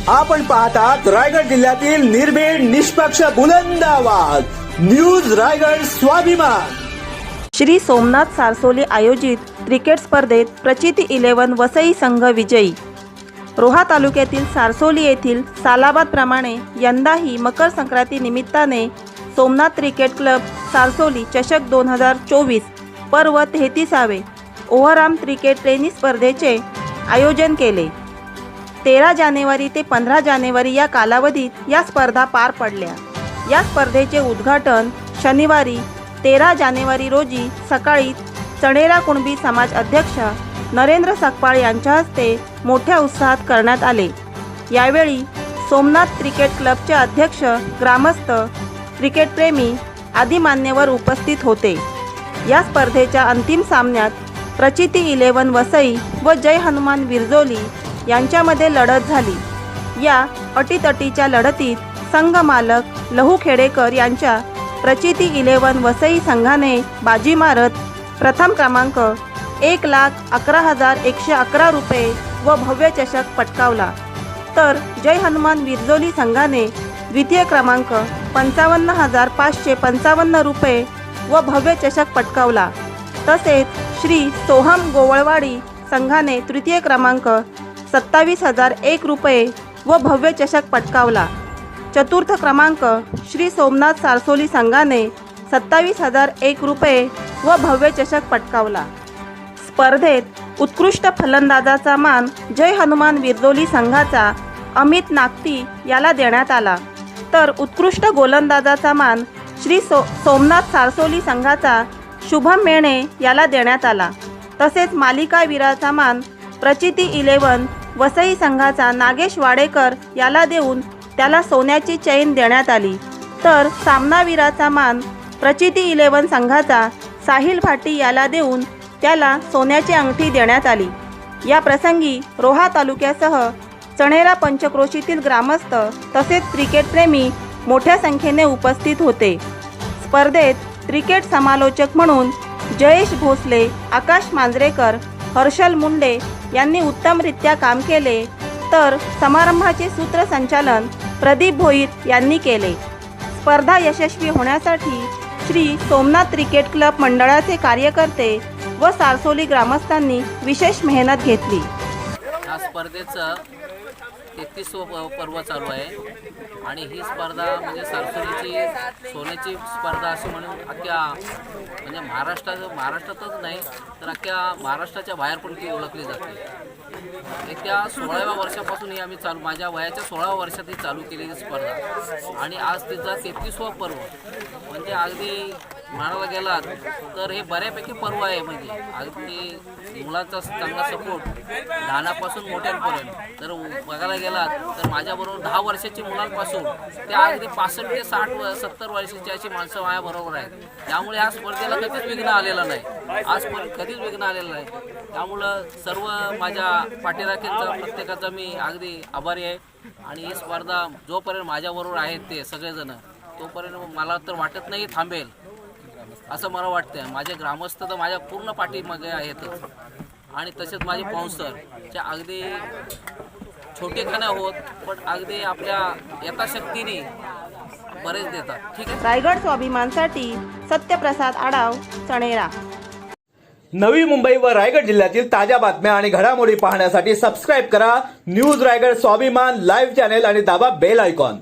आपण पाहतात रायगड जिल्ह्यातील निर्भीड निष्पक्ष बुलंद आवाज न्यूज रायगड स्वाभिमान। श्री सोमनाथ सारसोली आयोजित क्रिकेट स्पर्धेत प्रचिती 11 वसई संघ विजयी। रोहा तालुक्यातील सारसोली येथील सालाबादप्रमाणे यंदाही मकर संक्रांती निमित्ताने सोमनाथ क्रिकेट क्लब सारसोली चषक 2024 पर्व 33वे ओव्हरआर्म क्रिकेट टेनिस स्पर्धेचे आयोजन केले। 13 जानेवारी ते 15 जानेवारी या कालावधीत या स्पर्धा पार पडल्या। या स्पर्धेचे उद्घाटन शनिवारी 13 जानेवारी रोजी सकाळी चणेरा कुणबी समाज अध्यक्ष नरेंद्र सकपाळ यांच्या हस्ते मोठ्या उत्साहात करण्यात आले। यावेळी सोमनाथ क्रिकेट क्लबचे अध्यक्ष, ग्रामस्थ, क्रिकेटप्रेमी आदी मान्यवर उपस्थित होते। या स्पर्धेच्या अंतिम सामन्यात प्रचिती 11 वसई व जय हनुमान विरजोली यांच्यामध्ये लढत झाली। या अटीतटीच्या लढतीत संघ मालक लहू खेडेकर यांच्या प्रचिती 11 वसई संघाने बाजी मारत प्रथम क्रमांक 1,11,111 रुपये व भव्य चषक पटकावला, तर जय हनुमान विरजोली संघाने द्वितीय क्रमांक 55,555 रुपये व भव्य चषक पटकावला। तसेच श्री सोहम गोवळवाडी संघाने तृतीय क्रमांक 27,001 रुपये व भव्य चषक पटकावला। चतुर्थ क्रमांक श्री सोमनाथ सारसोली संघाने 27,001 रुपये व भव्य चषक पटकावला। स्पर्धेत उत्कृष्ट फलंदाजाचा मान जय हनुमान विरजोली संघाचा अमित नागती याला देण्यात आला, तर उत्कृष्ट गोलंदाजाचा मान श्री सोमनाथ सारसोली संघाचा शुभम मेणे याला देण्यात आला। तसेच मालिकावीराचा मान प्रचिती 11 वसई संघाचा नागेश वाडेकर याला देऊन त्याला सोन्याची चैन देण्यात आली, तर सामनावीराचा मान प्रचिती 11 संघाचा साहिल भाटी याला देऊन त्याला सोन्याची अंगठी देण्यात आली। या प्रसंगी रोहा तालुक्यासह चणेरा पंचक्रोशीतील ग्रामस्थ तसेच क्रिकेटप्रेमी मोठ्या संख्येने उपस्थित होते। स्पर्धेत क्रिकेट समालोचक म्हणून जयेश भोसले, आकाश मांजरेकर, हर्षल मुंडे यांनी उत्तमरित्या काम केले, तर समारंभाचे सूत्रसंचालन प्रदीप भोईर यांनी केले। स्पर्धा यशस्वी होण्यासाठी श्री सोमनाथ क्रिकेट क्लब मंडळाचे कार्यकर्ते व सारसोली ग्रामस्थांनी विशेष मेहनत घेतली। या स्पर्धेचं 33वं पर्व चालू आहे आणि ही स्पर्धा म्हणजे सारसोलीची सोन्याची स्पर्धा अशी म्हणून अख्ख्या म्हणजे महाराष्ट्रातच नाही तर अख्ख्या महाराष्ट्राच्या बाहेर पण ती ओळखली जाते। येत्या 16व्या वर्षापासून ही आम्ही माझ्या वयाच्या 16व्या वर्षात ही चालू केलेली स्पर्धा आणि आज तिचा 33वं पर्व म्हणजे अगदी म्हणायला गेलात तर हे बऱ्यापैकी पर्व आहे। म्हणजे अगदी मुलांचा चांगला सपोर्ट लहानापासून मोठ्यांपर्यंत तर बघायला गेलात तर माझ्याबरोबर 10 वर्षाची मुलांपासून ते अगदी 65 ते 60-70 वर्षाची अशी माणसं माझ्याबरोबर आहेत। त्यामुळे ह्या स्पर्धेला कधीच विघ्न आलेलं नाही, आजपर्यंत कधीच विघ्न आलेलं नाही। त्यामुळं सर्व माझ्या पाठीराख्यांचा प्रत्येकाचा मी अगदी आभारी आहे आणि ही स्पर्धा जोपर्यंत माझ्याबरोबर आहेत ते सगळेजण तोपर्यंत मला तर वाटत नाही थांबेल असं मला वाटतं। माझे ग्रामस्थ तर माझ्या पूर्ण पाठीमागे आहेतच आणि तसेच माझे पाहुणसर जे अगदी छोटेखाने होत पण अगदी आपल्या यथाशक्तीने बरेच देतात। ठीक आहे। रायगड स्वाभिमानसाठी सत्यप्रसाद आडाव, चणेरा। नवी मुंबई व रायगड जिल्ह्यातील ताज्या बातम्या आणि घडामोडी पाहण्यासाठी सबस्क्राईब करा न्यूज रायगड स्वाभिमान लाईव्ह चॅनेल आणि दाबा बेल आयकॉन।